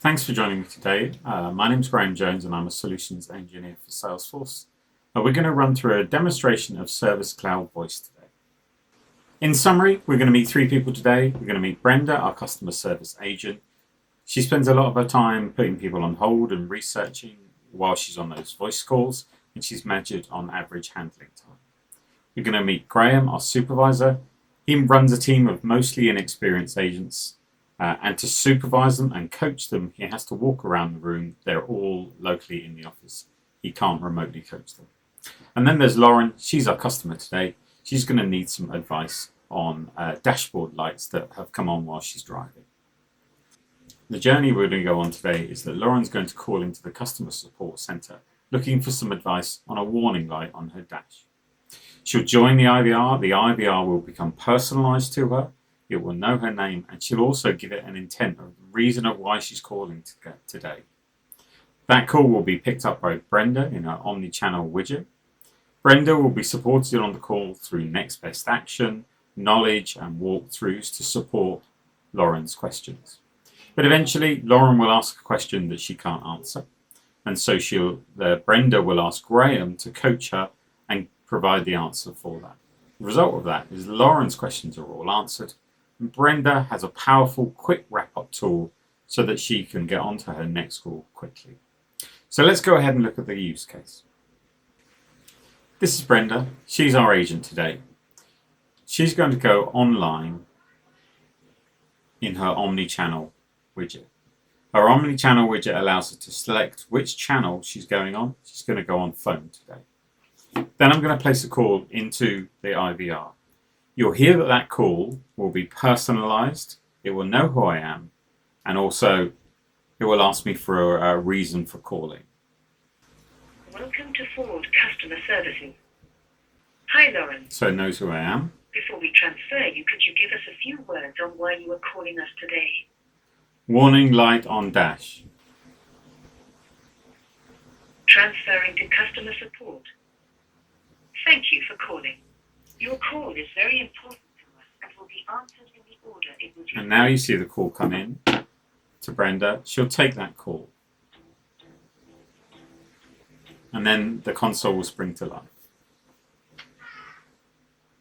Thanks for joining me today. My name is Graham Jones and I'm a solutions engineer for Salesforce. We're going to run through a demonstration of Service Cloud Voice today. In summary, we're going to meet three people today. We're going to meet Brenda, our customer service agent. She spends a lot of her time putting people on hold and researching while she's on those voice calls, and she's measured on average handling time. We're going to meet Graham, our supervisor. He runs a team of mostly inexperienced agents. And to supervise them and coach them, he has to walk around the room. They're all locally in the office. He can't remotely coach them. And then there's Lauren. She's our customer today. She's going to need some advice on dashboard lights that have come on while she's driving. The journey we're going to go on today is that Lauren's going to call into the customer support center looking for some advice on a warning light on her dash. She'll join the IVR. The IVR will become personalized to her. It will know her name, and she'll also give it an intent of the reason of why she's calling today. That call will be picked up by Brenda in her omni-channel widget. Brenda will be supported on the call through next best action, knowledge, and walkthroughs to support Lauren's questions. But eventually, Lauren will ask a question that she can't answer, and so Brenda will ask Graham to coach her and provide the answer for that. The result of that is Lauren's questions are all answered. Brenda has a powerful quick wrap-up tool so that she can get onto her next call quickly. So let's go ahead and look at the use case. This is Brenda. She's our agent today. She's going to go online in her omni-channel widget. Her omni-channel widget allows her to select which channel she's going on. She's going to go on phone today. Then I'm going to place a call into the IVR. You'll hear that call will be personalized, it will know who I am, and also it will ask me for a reason for calling. Welcome to Ford Customer Servicing. Hi, Lauren. So it knows who I am. Before we transfer you, could you give us a few words on why you are calling us today? Warning light on dash. Transferring to customer support. Thank you for calling. Your call is very important to us and will be answered in the order it was received. And now you see the call come in to Brenda. She'll take that call. And then the console will spring to life.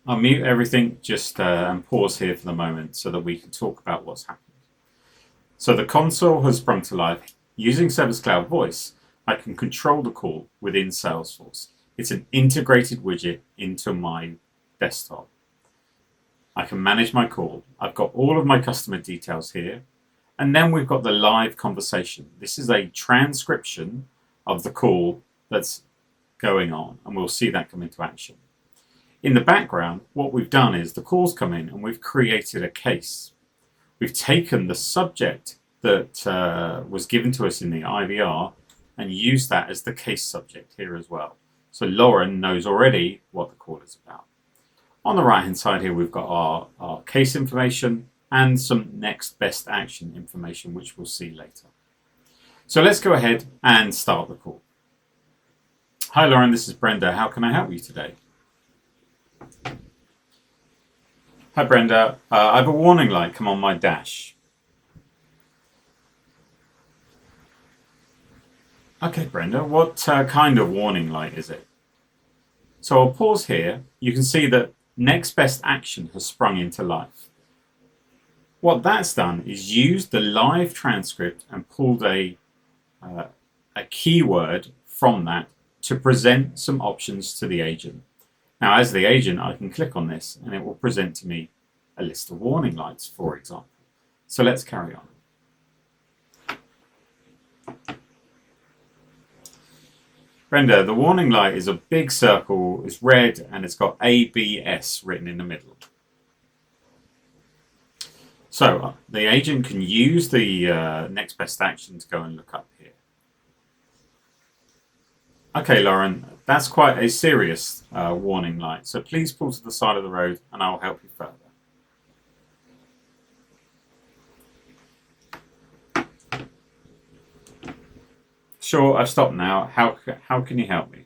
I'll mute everything and pause here for the moment so that we can talk about what's happened. So the console has sprung to life. Using Service Cloud Voice, I can control the call within Salesforce. It's an integrated widget into my desktop. I can manage my call. I've got all of my customer details here. And then we've got the live conversation. This is a transcription of the call that's going on, and we'll see that come into action. In the background, what we've done is the calls come in and we've created a case. We've taken the subject that was given to us in the IVR and used that as the case subject here as well. So Lauren knows already what the call is about. On the right hand side here, we've got our case information and some next best action information, which we'll see later. So let's go ahead and start the call. Hi Lauren, this is Brenda. How can I help you today? Hi Brenda, I have a warning light come on my dash. Okay Brenda, what kind of warning light is it? So I'll pause here. You can see that next best action has sprung into life. What that's done is used the live transcript and pulled a keyword from that to present some options to the agent. Now, as the agent, I can click on this and it will present to me a list of warning lights, for example. So let's carry on. Brenda, the warning light is a big circle, it's red, and it's got ABS written in the middle. So the agent can use the next best action to go and look up here. Okay, Lauren, that's quite a serious warning light, so please pull to the side of the road and I'll help you further. Sure, I've stopped now. How can you help me?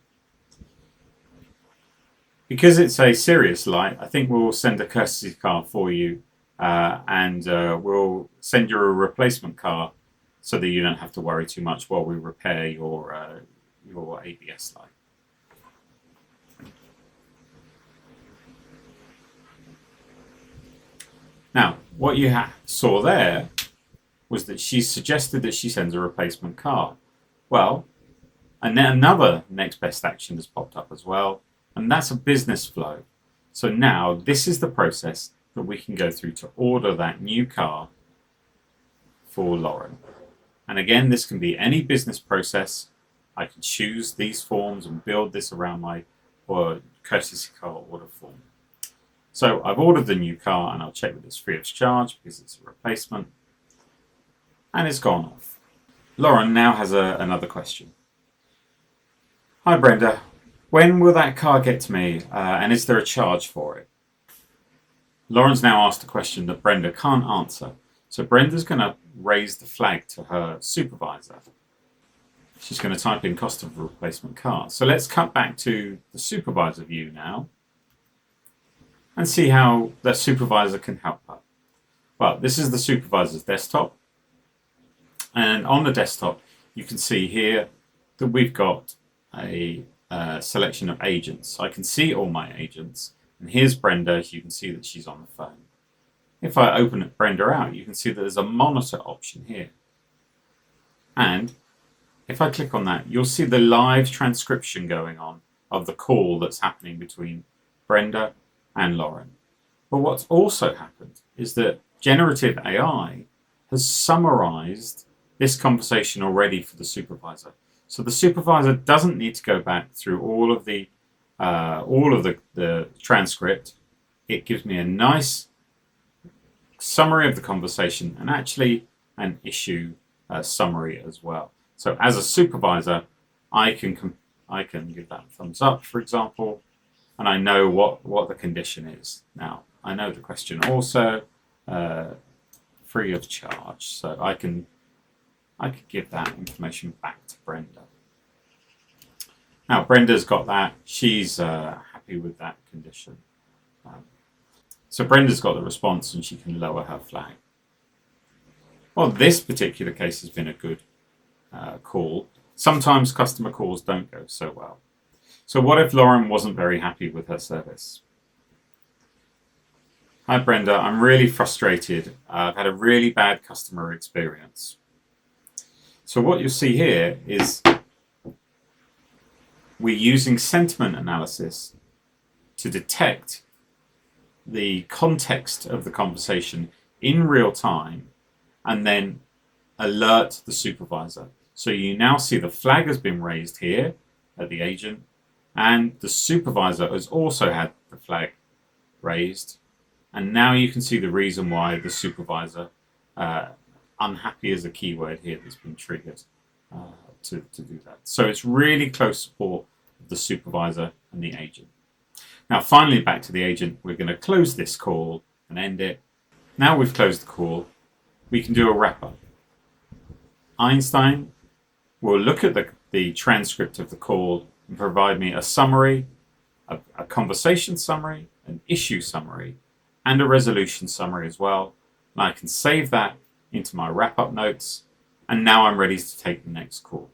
Because it's a serious light, I think we'll send a courtesy car for you and we'll send you a replacement car so that you don't have to worry too much while we repair your ABS light. Now, what you saw there was that she suggested that she sends a replacement car. Well, and then another next best action has popped up as well, and that's a business flow. So now this is the process that we can go through to order that new car for Lauren. And again, this can be any business process. I can choose these forms and build this around my courtesy car order form. So I've ordered the new car, and I'll check that it's free of charge because it's a replacement. And it's gone off. Lauren now has another question. Hi Brenda, when will that car get to me, and is there a charge for it? Lauren's now asked a question that Brenda can't answer. So Brenda's going to raise the flag to her supervisor. She's going to type in cost of a replacement car. So let's cut back to the supervisor view now and see how the supervisor can help her. Well, this is the supervisor's desktop. And on the desktop, you can see here that we've got a selection of agents. I can see all my agents. And here's Brenda. You can see that she's on the phone. If I open Brenda out, you can see that there's a monitor option here. And if I click on that, you'll see the live transcription going on of the call that's happening between Brenda and Lauren. But what's also happened is that generative AI has summarized this conversation already for the supervisor. So the supervisor doesn't need to go back through all of the transcript. It gives me a nice summary of the conversation and actually an issue summary as well. So as a supervisor, I can give that a thumbs up, for example, and I know what the condition is. Now, I know the question also, free of charge, so I could give that information back to Brenda. Now, Brenda's got that. She's happy with that condition. So Brenda's got the response and she can lower her flag. Well, this particular case has been a good call. Sometimes customer calls don't go so well. So what if Lauren wasn't very happy with her service? Hi Brenda, I'm really frustrated. I've had a really bad customer experience. So what you'll see here is we're using sentiment analysis to detect the context of the conversation in real time and then alert the supervisor. So you now see the flag has been raised here at the agent, and the supervisor has also had the flag raised. And now you can see the reason why the supervisor, unhappy is a keyword here that's been triggered to do that. So it's really close support of the supervisor and the agent. Now finally back to the agent, we're going to close this call and end it. Now we've closed the call, we can do a wrap up. Einstein will look at the transcript of the call and provide me a summary, a conversation summary, an issue summary, and a resolution summary as well. And I can save that into my wrap-up notes, and now I'm ready to take the next call.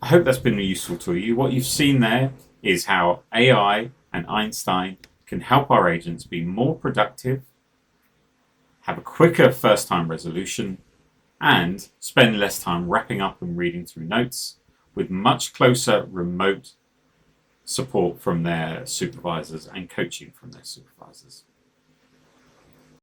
I hope that's been useful to you. What you've seen there is how AI and Einstein can help our agents be more productive, have a quicker first-time resolution, and spend less time wrapping up and reading through notes with much closer remote support from their supervisors and coaching from their supervisors.